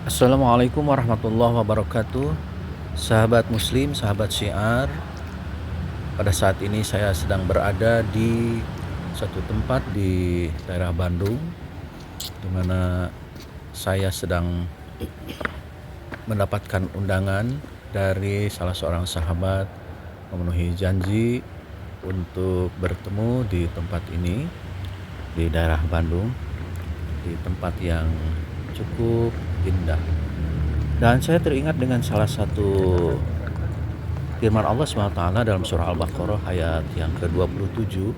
Assalamualaikum warahmatullahi wabarakatuh. Sahabat muslim, sahabat syiar. Pada saat ini saya sedang berada di satu tempat di daerah Bandung, di mana saya sedang mendapatkan undangan dari salah seorang sahabat memenuhi janji untuk bertemu di tempat ini, di daerah Bandung, di tempat yang cukup indah. Dan saya teringat dengan salah satu firman Allah SWT dalam surah Al-Baqarah ayat yang ke-27,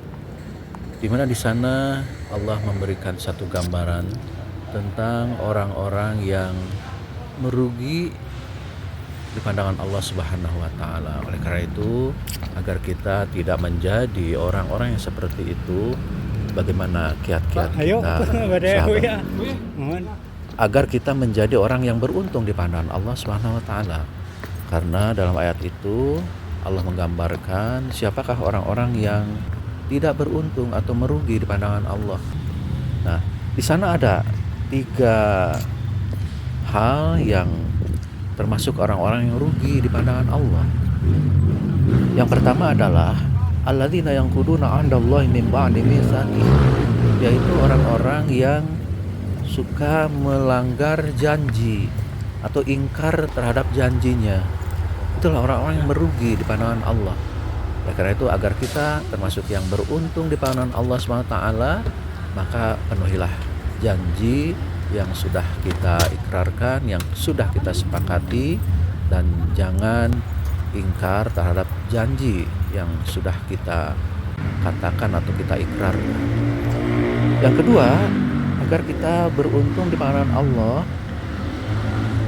di mana di sana Allah memberikan satu gambaran tentang orang-orang yang merugi di pandangan Allah Subhanahu wa taala. Oleh karena itu, agar kita tidak menjadi orang-orang yang seperti itu, bagaimana kiat-kiat Ayo, kita, badai sahabat? ya. Mohon. Agar kita menjadi orang yang beruntung di pandangan Allah Subhanahu wa taala. Karena dalam ayat itu Allah menggambarkan siapakah orang-orang yang tidak beruntung atau merugi di pandangan Allah. Nah, di sana ada 3 hal yang termasuk orang-orang yang rugi di pandangan Allah. Yang pertama adalah alladzina yanquduna 'ahdallahi min ba'di mitsaqih, yaitu orang-orang yang suka melanggar janji atau ingkar terhadap janjinya. Itulah orang-orang yang merugi di pandangan Allah. Oleh karena itu, agar kita termasuk yang beruntung di pandangan Allah SWT, maka penuhilah janji yang sudah kita ikrarkan, yang sudah kita sepakati, dan jangan ingkar terhadap janji yang sudah kita katakan atau kita ikrarkan. Yang kedua, agar kita beruntung di pandangan Allah,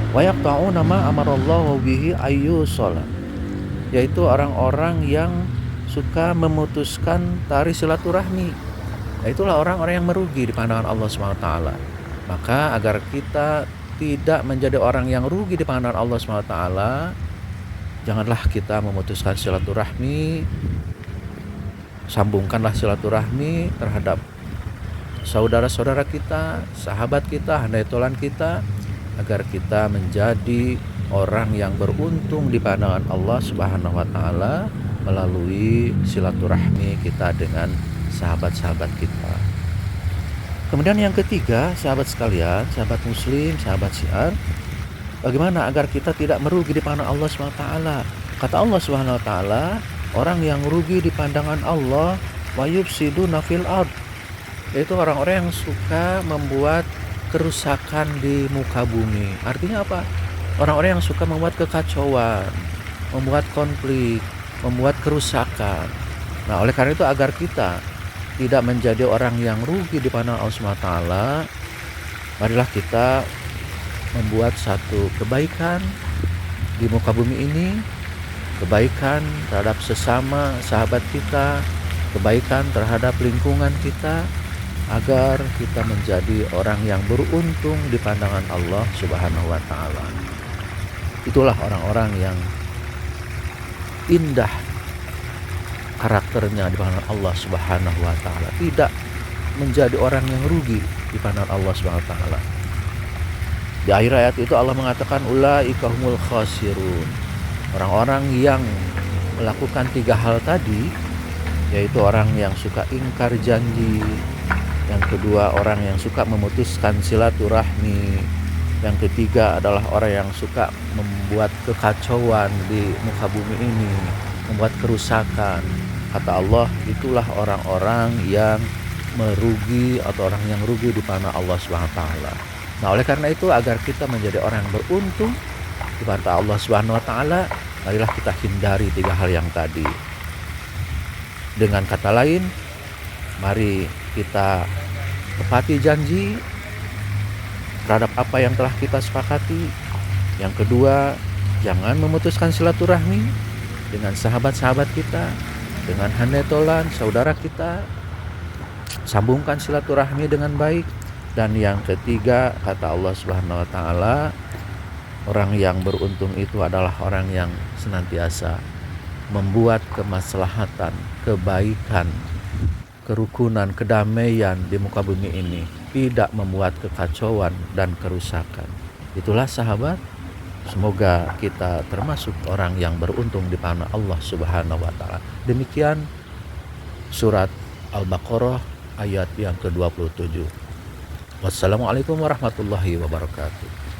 wa yaqta'una ma amarallahu bihi ayyusala, yaitu orang-orang yang suka memutuskan tali silaturahmi. Nah, itulah orang-orang yang merugi di pandangan Allah SWT. Maka agar kita tidak menjadi orang yang rugi di pandangan Allah SWT, janganlah kita memutuskan silaturahmi. Sambungkanlah silaturahmi terhadap saudara-saudara kita, sahabat kita, handai tolan kita, agar kita menjadi orang yang beruntung di pandangan Allah Subhanahu wa taala melalui silaturahmi kita dengan sahabat-sahabat kita. Kemudian yang ketiga, sahabat sekalian, sahabat muslim, sahabat syiar, bagaimana agar kita tidak merugi di pandangan Allah Subhanahu wa taala? Kata Allah Subhanahu wa taala, orang yang rugi di pandangan Allah wa yufsiduna fil ard, yaitu orang-orang yang suka membuat kerusakan di muka bumi. Artinya apa? Orang-orang yang suka membuat kekacauan, membuat konflik, membuat kerusakan. Nah, oleh karena itu, agar kita tidak menjadi orang yang rugi di pandangan Allah SWT, marilah kita membuat satu kebaikan di muka bumi ini, kebaikan terhadap sesama sahabat kita, kebaikan terhadap lingkungan kita, agar kita menjadi orang yang beruntung di pandangan Allah Subhanahu wa taala. Itulah orang-orang yang indah karakternya di pandangan Allah Subhanahu wa taala, tidak menjadi orang yang rugi di pandangan Allah Subhanahu wa taala. Di akhir ayat itu Allah mengatakan ulaika humul khasirun. Orang-orang yang melakukan 3 hal tadi, yaitu orang yang suka ingkar janji, yang kedua orang yang suka memutuskan silaturahmi, yang ketiga adalah orang yang suka membuat kekacauan di muka bumi ini, membuat kerusakan. Kata Allah, itulah orang-orang yang merugi atau orang yang rugi di pandangan Allah SWT. Nah, oleh karena itu, agar kita menjadi orang yang beruntung di pandangan Allah SWT, marilah kita hindari 3 hal yang tadi. Dengan kata lain, mari kita tepati janji terhadap apa yang telah kita sepakati. Yang kedua, jangan memutuskan silaturahmi dengan sahabat-sahabat kita, dengan handai tolan saudara kita. Sambungkan silaturahmi dengan baik. Dan yang ketiga, kata Allah Subhanahu wa taala, orang yang beruntung itu adalah orang yang senantiasa membuat kemaslahatan, kebaikan, kerukunan, kedamaian di muka bumi ini, tidak membuat kekacauan dan kerusakan. Itulah sahabat, semoga kita termasuk orang yang beruntung di panah Allah Subhanahu wa taala. Demikian surat Al-Baqarah ayat yang ke-27. Wassalamualaikum warahmatullahi wabarakatuh.